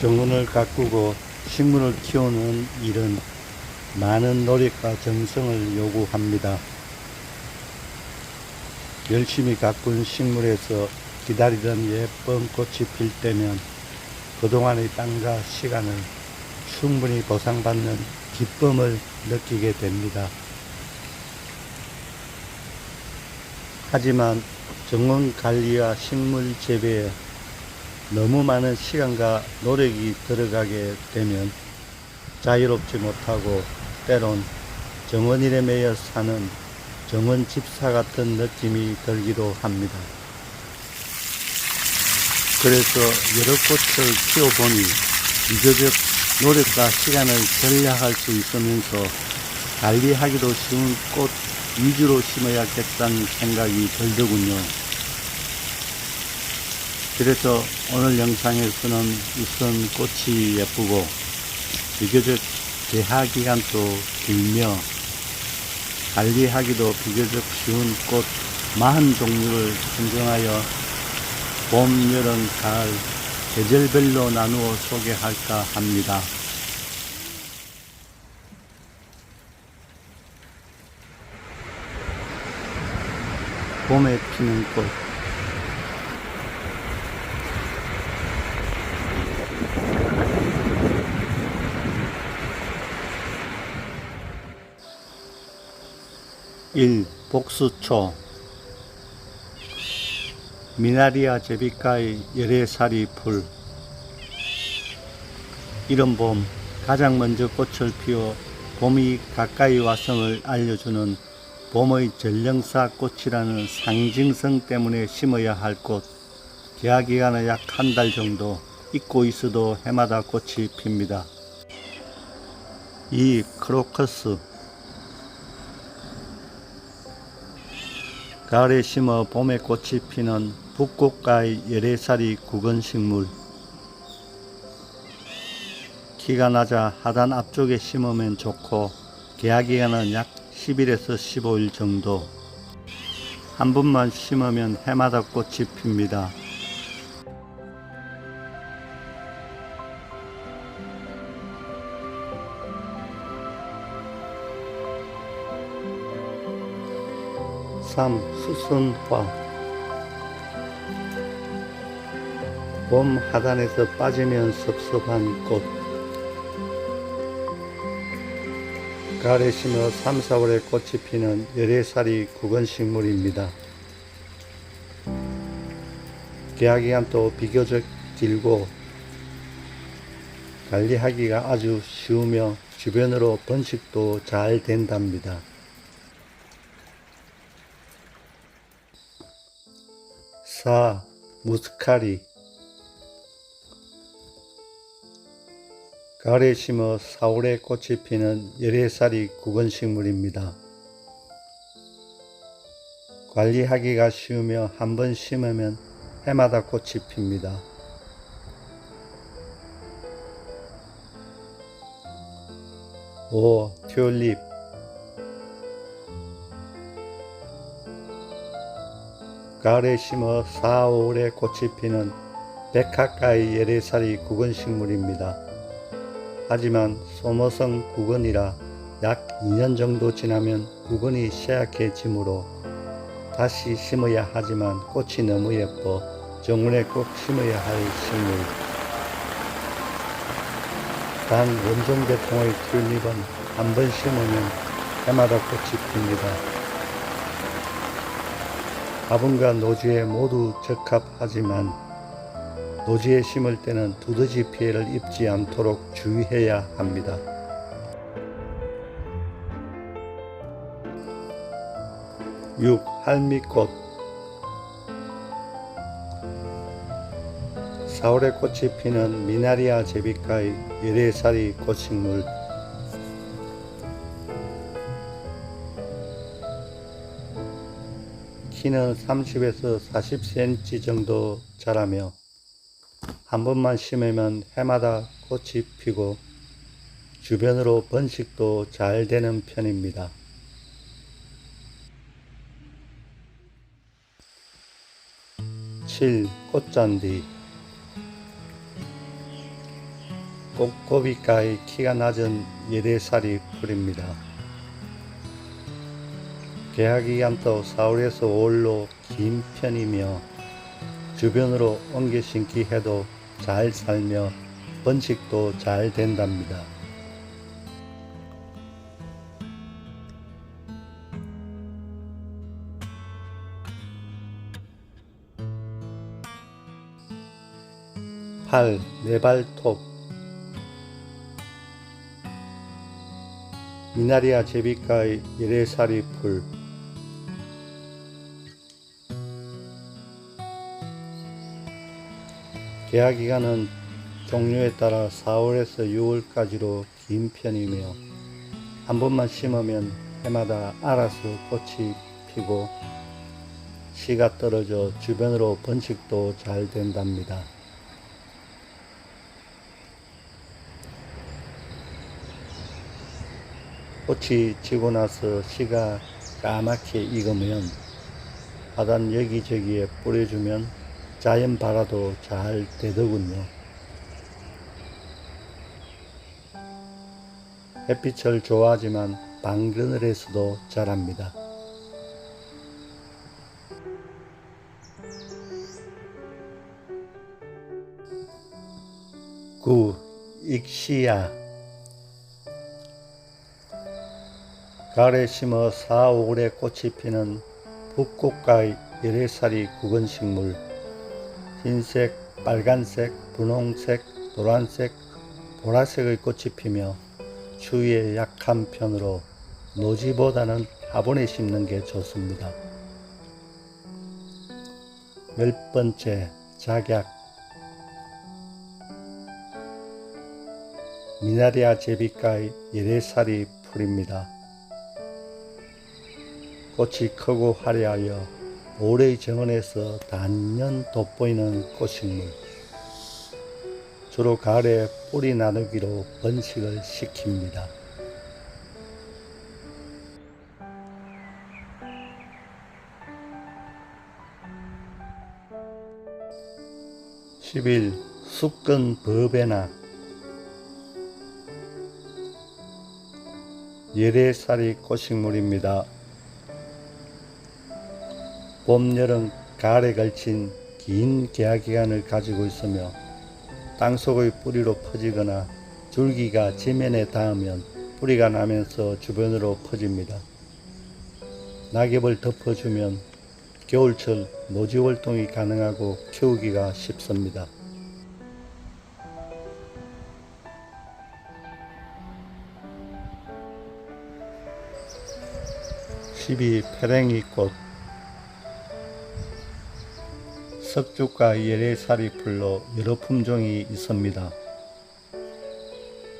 정원을 가꾸고 식물을 키우는 일은 많은 노력과 정성을 요구합니다. 열심히 가꾼 식물에서 기다리던 예쁜 꽃이 필 때면 그동안의 땀과 시간을 충분히 보상받는 기쁨을 느끼게 됩니다. 하지만 정원 관리와 식물 재배에 너무 많은 시간과 노력이 들어가게 되면 자유롭지 못하고 때론 정원일에 매여 사는 정원 집사 같은 느낌이 들기도 합니다. 그래서 여러 꽃을 키워보니 비교적 노력과 시간을 절약할 수 있으면서 관리하기도 쉬운 꽃 위주로 심어야겠다는 생각이 들더군요. 그래서 오늘 영상에서는 우선 꽃이 예쁘고 비교적 개화 기간도 길며 관리하기도 비교적 쉬운 꽃 40종류를 선정하여 봄, 여름, 가을 계절별로 나누어 소개할까 합니다. 봄에 피는 꽃. 일. 복수초. 미나리아 제비가의 열애살이 풀. 이른 봄 가장 먼저 꽃을 피워 봄이 가까이 왔음을 알려주는 봄의 전령사 꽃이라는 상징성 때문에 심어야 할 꽃. 개화 기간은 약 한 달 정도 잊고 있어도 해마다 꽃이 핍니다. 2. 크로커스. 가을에 심어 봄에 꽃이 피는 붓꽃과의 열애살이 구근식물. 키가 낮아 하단 앞쪽에 심으면 좋고 개화 기간은 약 10일에서 15일 정도. 한 번만 심으면 해마다 꽃이 핍니다. 수선화. 봄 하단에서 빠지면 섭섭한 꽃. 가을에 심어 3, 4월에 꽃이 피는 열애살이 구근식물입니다. 개화기간도 비교적 길고 관리하기가 아주 쉬우며 주변으로 번식도 잘 된답니다. 4. 무스카리. 가을에 심어 4월에 꽃이 피는 열애살이 구근식물입니다. 관리하기가 쉬우며 한 번 심으면 해마다 꽃이 핍니다. 5. 튤립. 가을에 심어 4, 5월에 꽃이 피는 백화가의 열애살이 구근식물입니다. 하지만 소모성 구근이라 약 2년 정도 지나면 구근이 쇠약해지므로 다시 심어야 하지만 꽃이 너무 예뻐 정원에 꼭 심어야 할 식물. 단 원종 계통의 튤립은 한 번 심으면 해마다 꽃이 핍니다. 화분과 노지에 모두 적합하지만 노지에 심을 때는 두더지 피해를 입지 않도록 주의해야 합니다. 6. 할미꽃. 4월에 꽃이 피는 미나리아 제비가의 열애살이 꽃식물. 키는 30에서 40cm 정도 자라며 한 번만 심으면 해마다 꽃이 피고 주변으로 번식도 잘 되는 편입니다. 7. 꽃잔디. 고비가의 키가 낮은 예레살이 풀입니다. 개화기간도 4월에서 5월로 긴 편이며 주변으로 옮겨 심기 해도 잘 살며 번식도 잘 된답니다. 팔, 네발톱 미나리아 제비과의 예레살이 풀 개화기간은 종류에 따라 4월에서 6월까지로 긴 편이며 한 번만 심으면 해마다 알아서 꽃이 피고 씨가 떨어져 주변으로 번식도 잘 된답니다. 꽃이 지고 나서 씨가 까맣게 익으면 하단 여기저기에 뿌려주면 자연 발화도 잘 되더군요. 햇빛을 좋아하지만 방그늘에서도 자랍니다. 9. 익시야 가을에 심어 4, 5월에 꽃이 피는 붓꽃과의 예레살이 구근식물 흰색, 빨간색, 분홍색, 노란색, 보라색의 꽃이 피며 추위에 약한 편으로 노지보다는 화분에 심는 게 좋습니다. 10번째, 작약 미나리아 제비과의 예레살이 풀입니다. 꽃이 크고 화려하여 올해의 정원에서 단연 돋보이는 꽃식물. 주로 가을에 뿌리 나누기로 번식을 시킵니다. 11. 숙근 버베나 예레살이 꽃식물입니다. 봄, 여름, 가을에 걸친 긴 개화기간을 가지고 있으며 땅속의 뿌리로 퍼지거나 줄기가 지면에 닿으면 뿌리가 나면서 주변으로 퍼집니다. 낙엽을 덮어주면 겨울철 노지활동이 가능하고 키우기가 쉽습니다. 12. 페랭이꽃 석죽과 예레살이 풀로 여러 품종이 있습니다.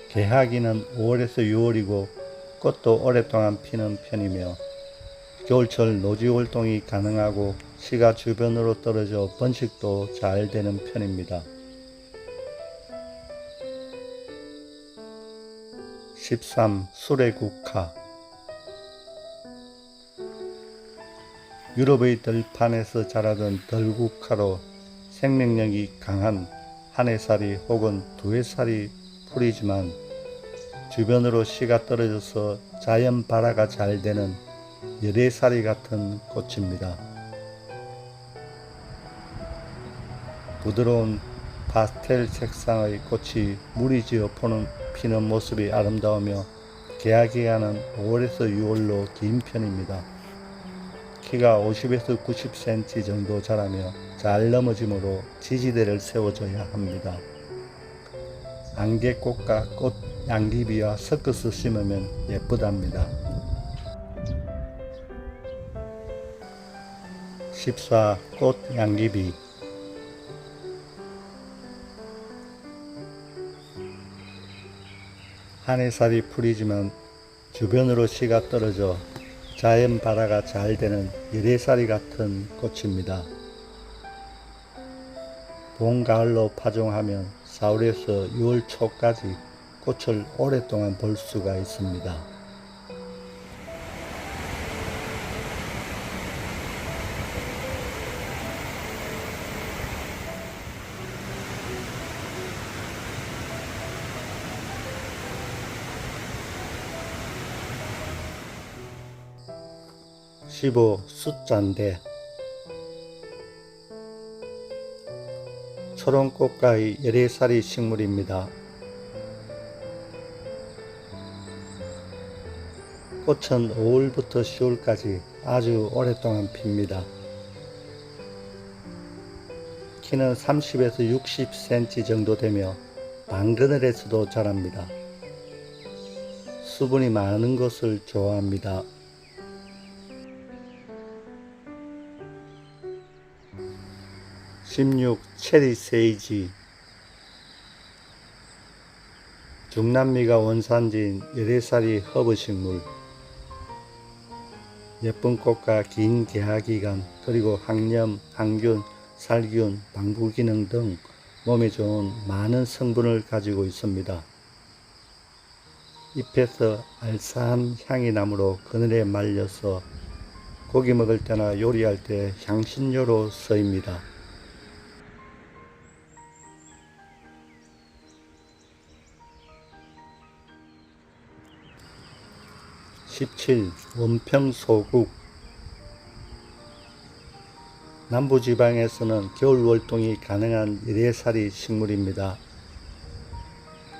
개화기는 5월에서 6월이고 꽃도 오랫동안 피는 편이며 겨울철 노지활동이 가능하고 씨가 주변으로 떨어져 번식도 잘 되는 편입니다. 13. 수레국화 유럽의 들판에서 자라던 들국화로 생명력이 강한 한 해살이 혹은 두 해살이 풀이지만 주변으로 씨가 떨어져서 자연 발화가 잘 되는 예레살이 같은 꽃입니다. 부드러운 파스텔 색상의 꽃이 무리지어 피는 모습이 아름다우며 개화기간은 5월에서 6월로 긴 편입니다. 키가 50에서 90cm 정도 자라며 잘 넘어지므로 지지대를 세워줘야 합니다. 안개꽃과 꽃 양귀비와 섞어서 심으면 예쁘답니다. 14. 꽃 양귀비 한 해살이 풀이지만 주변으로 씨가 떨어져 자연 발화가 잘 되는 예레살이 같은 꽃입니다. 봄, 가을로 파종하면 4월에서 6월 초까지 꽃을 오랫동안 볼 수가 있습니다. 15 숫자인데 초롱꽃가의 열애살이 식물입니다. 꽃은 5월부터 10월까지 아주 오랫동안 핍니다. 키는 30에서 60cm 정도 되며 방그늘에서도 자랍니다. 수분이 많은 것을 좋아합니다. 16 체리 세이지. 중남미가 원산지인 열애살이 허브식물. 예쁜 꽃과 긴 개화기간, 그리고 항염, 항균, 살균, 방부기능 등 몸에 좋은 많은 성분을 가지고 있습니다. 잎에서 알싸한 향이 나므로 그늘에 말려서 고기 먹을 때나 요리할 때 향신료로 쓰입니다. 17 원평소국. 남부지방에서는 겨울 월동이 가능한 열애살이 식물입니다.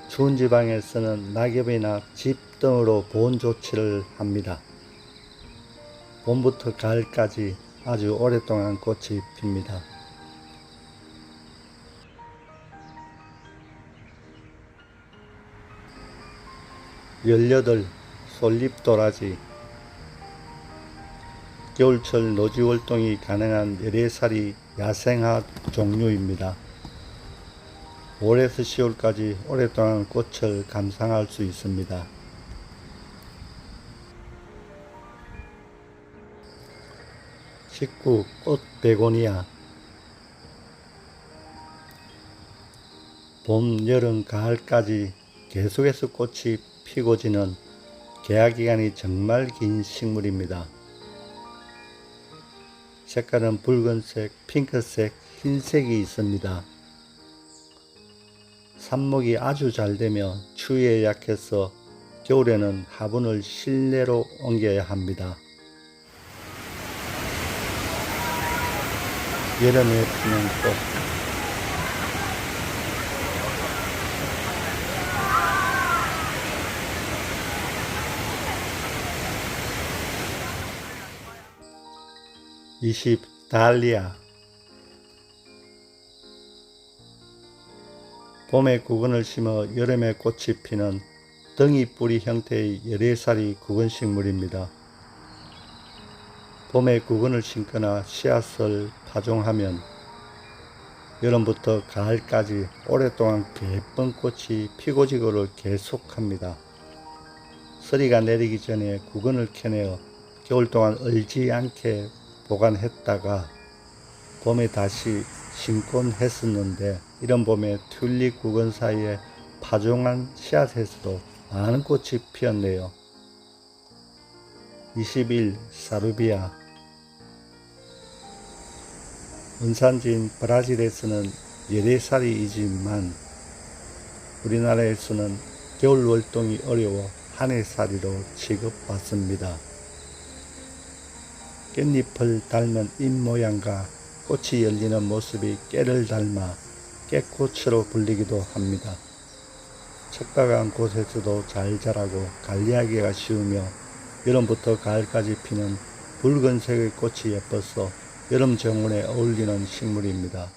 추운 지방에서는 낙엽이나 집 등으로 보온 조치를 합니다. 봄부터 가을까지 아주 오랫동안 꽃이 핍니다. 18 솔잎도라지. 겨울철 노지월동이 가능한 열애살이 야생화 종류입니다. 5월에서 10월까지 오랫동안 꽃을 감상할 수 있습니다. 19 꽃베고니아. 봄, 여름, 가을까지 계속해서 꽃이 피고 지는 개화기간이 정말 긴 식물입니다. 색깔은 붉은색, 핑크색, 흰색이 있습니다. 삽목이 아주 잘 되며 추위에 약해서 겨울에는 화분을 실내로 옮겨야 합니다. 여름에 피는 꽃. (20) 달리아. 봄에 구근을 심어 여름에 꽃이 피는 덩이 뿌리 형태의 열애살이 구근식물입니다. 봄에 구근을 심거나 씨앗을 파종하면 여름부터 가을까지 오랫동안 예쁜 꽃이 피고 지고를 계속합니다. 서리가 내리기 전에 구근을 캐내어 겨울 동안 얼지 않게 보관했다가 봄에 다시 심곤 했었는데, 이런 봄에 튤립 구근 사이에 파종한 씨앗에서도 많은 꽃이 피었네요. 21 사루비아. 원산지인 브라질에서는 열애살이이지만 우리나라에서는 겨울 월동이 어려워 한해살이로 취급받습니다. 깻잎을 닮은 잎 모양과 꽃이 열리는 모습이 깨를 닮아 깨꽃으로 불리기도 합니다. 척박한 곳에서도 잘 자라고 관리하기가 쉬우며 여름부터 가을까지 피는 붉은색의 꽃이 예뻐서 여름 정원에 어울리는 식물입니다.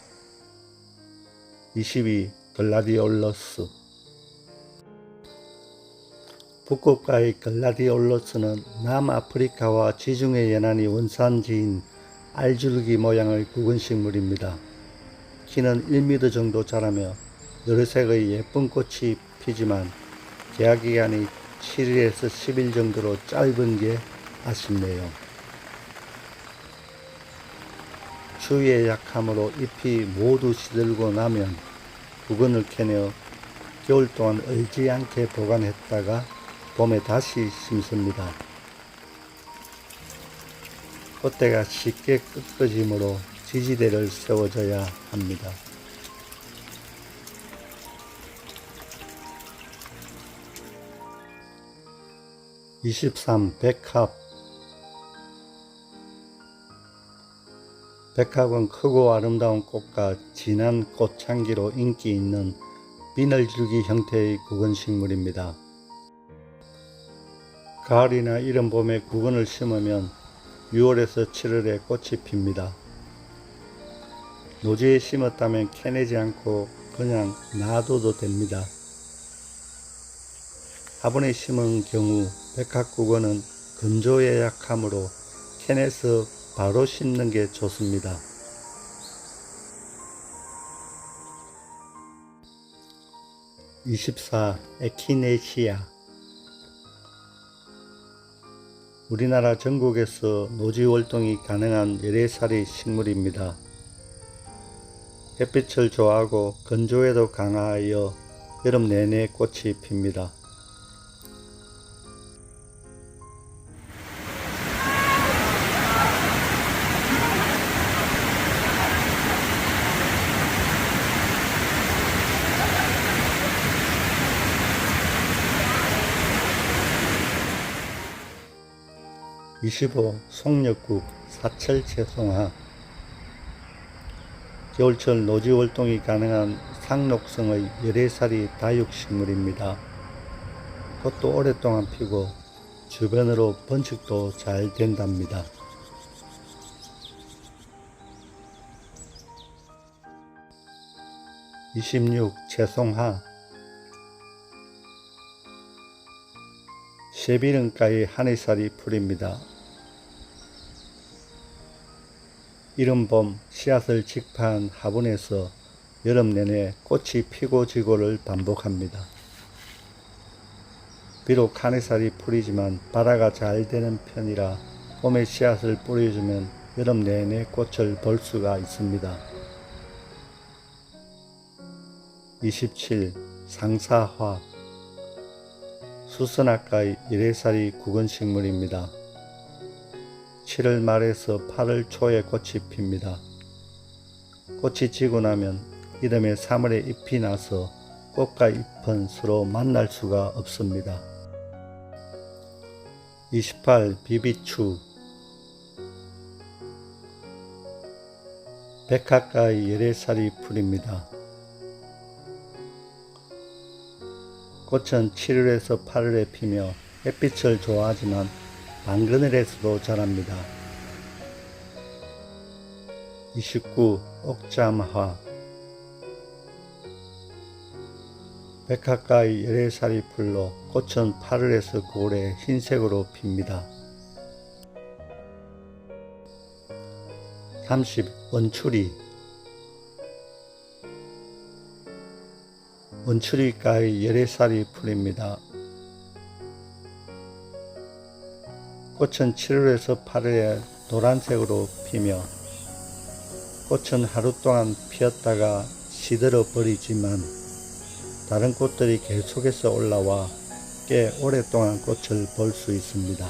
22 글라디올러스. 북극과의 글라디올러스는 남아프리카와 지중해 연안이 원산지인 알줄기 모양의 구근식물입니다. 키는 1m 정도 자라며 여러 색의 예쁜 꽃이 피지만 개화기간이 7일에서 10일 정도로 짧은 게 아쉽네요. 추위에 약하므로 잎이 모두 시들고 나면 구근을 캐내어 겨울 동안 얼지 않게 보관했다가 봄에 다시 심습니다. 꽃대가 쉽게 꺾어지므로 지지대를 세워줘야 합니다. 23 백합. 백합은 크고 아름다운 꽃과 진한 꽃향기로 인기 있는 비늘줄기 형태의 구근식물입니다. 가을이나 이른 봄에 구근을 심으면 6월에서 7월에 꽃이 핍니다. 노지에 심었다면 캐내지 않고 그냥 놔둬도 됩니다. 화분에 심은 경우 백합구근은 건조에 약하므로 캐내서 바로 심는 게 좋습니다. 에키네시아. 우리나라 전국에서 노지 활동이 가능한 열애살이 식물입니다. 햇빛을 좋아하고 건조에도 강하여 여름 내내 꽃이 핍니다. 송력국 사철채송화. 겨울철 노지 활동이 가능한 상록성의 열애살이 다육식물입니다. 꽃도 오랫동안 피고 주변으로 번식도 잘 된답니다. 채송화. 쇠비름가의 하늘살이 풀입니다. 이른 봄 씨앗을 직파한 화분에서 여름 내내 꽃이 피고 지고를 반복합니다. 비록 하늘살이 풀이지만 발화가 잘 되는 편이라 봄에 씨앗을 뿌려주면 여름 내내 꽃을 볼 수가 있습니다. 상사화. 수선화과의 열애살이 구근식물입니다. 7월 말에서 8월 초에 꽃이 핍니다. 꽃이 지고 나면 이듬해 3월에 잎이 나서 꽃과 잎은 서로 만날 수가 없습니다. 비비추. 백합과의 열애살이 풀입니다. 꽃은 7월에서 8월에 피며 햇빛을 좋아하지만 방그늘에서도 자랍니다. 옥잠화. 백합과의 열애살이 풀로 꽃은 8월에서 9월에 흰색으로 핍니다. 원추리. 원추리과의 열애살이 풀입니다. 꽃은 7월에서 8월에 노란색으로 피며 꽃은 하루 동안 피었다가 시들어 버리지만 다른 꽃들이 계속해서 올라와 꽤 오랫동안 꽃을 볼 수 있습니다.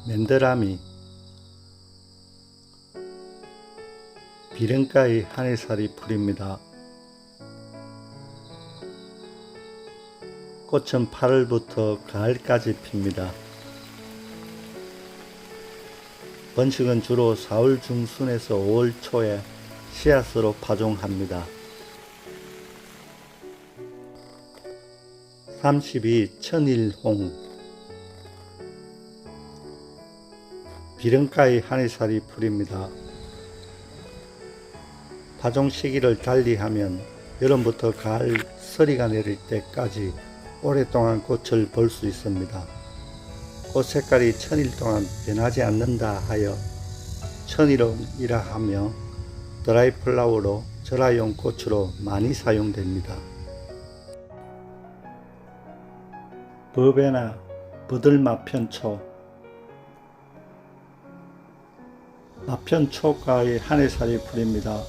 맨드라미. 비름가의 하늘살이 풀입니다. 꽃은 8월부터 가을까지 핍니다. 번식은 주로 4월 중순에서 5월 초에 씨앗으로 파종합니다. 천일홍. 비름가의 하늘살이 풀입니다. 파종 시기를 달리하면 여름부터 가을 서리가 내릴 때까지 오랫동안 꽃을 볼 수 있습니다. 꽃 색깔이 천일 동안 변하지 않는다 하여 천일홍이라 하며 드라이 플라워로 절화용 꽃으로 많이 사용됩니다. 버베나 버들마편초. 마편초과의 하늘살이 풀입니다.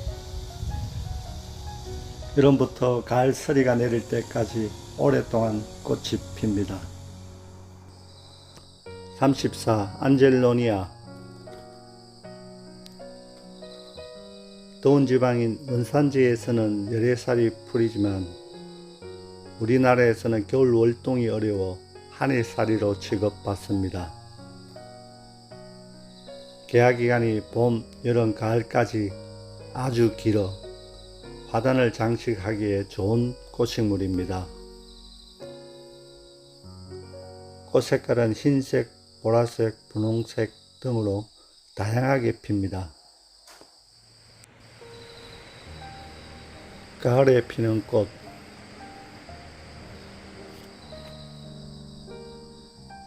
여름부터 가을 서리가 내릴 때까지 오랫동안 꽃이 핍니다. 안젤로니아. 더운 지방인 원산지에서는 열애살이 풀이지만 우리나라에서는 겨울 월동이 어려워 하늘살이로 취급받습니다. 개화기간이 봄, 여름, 가을까지 아주 길어 화단을 장식하기에 좋은 꽃식물입니다. 꽃 색깔은 흰색, 보라색, 분홍색 등으로 다양하게 핍니다. 가을에 피는 꽃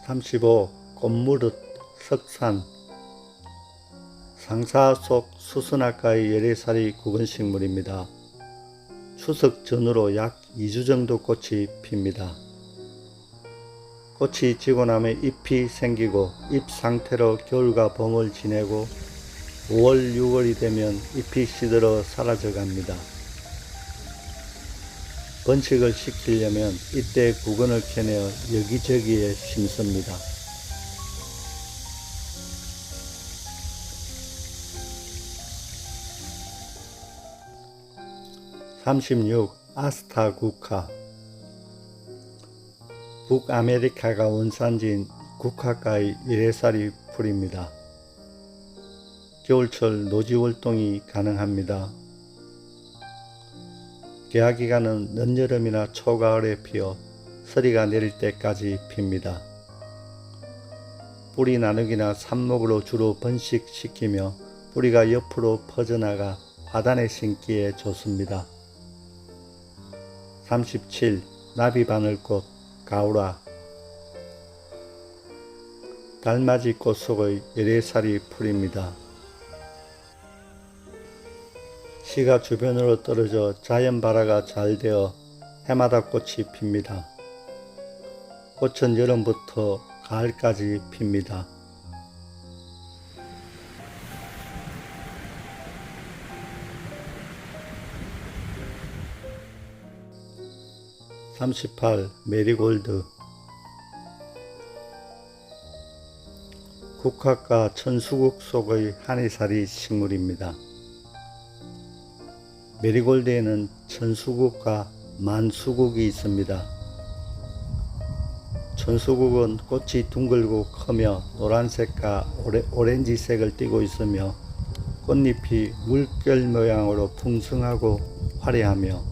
35. 꽃무릇, 석산 상사 속 수선화가의 열애살이 구근식물입니다. 추석 전후로 약 2주 정도 꽃이 핍니다. 꽃이 지고 나면 잎이 생기고 잎 상태로 겨울과 봄을 지내고 5월, 6월이 되면 잎이 시들어 사라져 갑니다. 번식을 시키려면 이때 구근을 캐내어 여기저기에 심습니다. 36. 아스타 국화 북아메리카가 원산지인 국화가의 열애살이 풀입니다. 겨울철 노지활동이 가능합니다. 개화기간은 늦여름이나 초가을에 피어 서리가 내릴 때까지 핍니다. 뿌리 나누기나 삽목으로 주로 번식시키며 뿌리가 옆으로 퍼져나가 화단에 심기에 좋습니다. 37. 나비바늘꽃, 가우라 달맞이꽃 속의 열애살이 풀입니다. 시가 주변으로 떨어져 자연발화가 잘 되어 해마다 꽃이 핍니다. 꽃은 여름부터 가을까지 핍니다. 38. 메리골드 국화가 천수국 속의 한해살이 식물입니다. 메리골드에는 천수국과 만수국이 있습니다. 천수국은 꽃이 둥글고 크며 노란색과 오렌지색을 띠고 있으며 꽃잎이 물결 모양으로 풍성하고 화려하며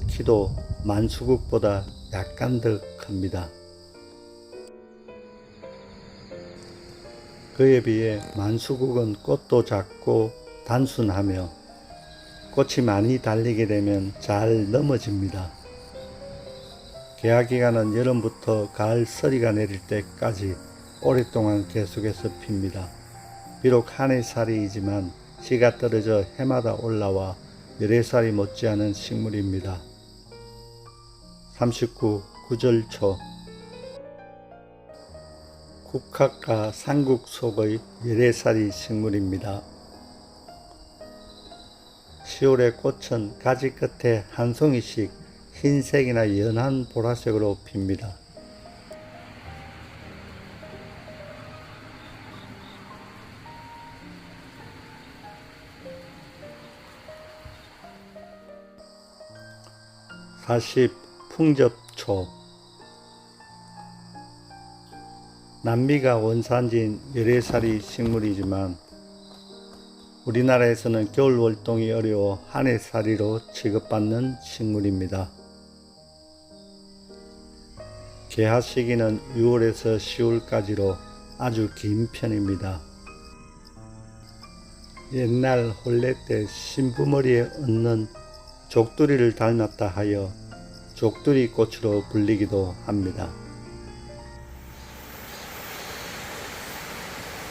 키도 만수국보다 약간 더 큽니다. 그에 비해 만수국은 꽃도 작고 단순하며 꽃이 많이 달리게 되면 잘 넘어집니다. 개화기간은 여름부터 가을 서리가 내릴 때까지 오랫동안 계속해서 핍니다. 비록 한해살이지만 씨가 떨어져 해마다 올라와 열애살이 못지않은 식물입니다. 39. 구절초 국화가 삼국 속의 열애살이 식물입니다. 10월의 꽃은 가지 끝에 한 송이씩 흰색이나 연한 보라색으로 핍니다. 풍접초 남미가 원산지인 열애살이 식물이지만 우리나라에서는 겨울 활동이 어려워 한해살이로 취급받는 식물입니다. 개화 시기는 6월에서 10월까지로 아주 긴 편입니다. 옛날 혼례 때 신부머리에 얹는 족두리를 닮았다 하여 족두리꽃으로 불리기도 합니다.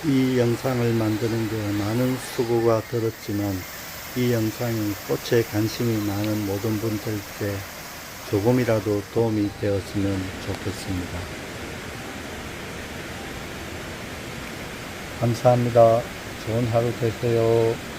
이 영상을 만드는 데 많은 수고가 들었지만 이 영상이 꽃에 관심이 많은 모든 분들께 조금이라도 도움이 되었으면 좋겠습니다. 감사합니다. 좋은 하루 되세요.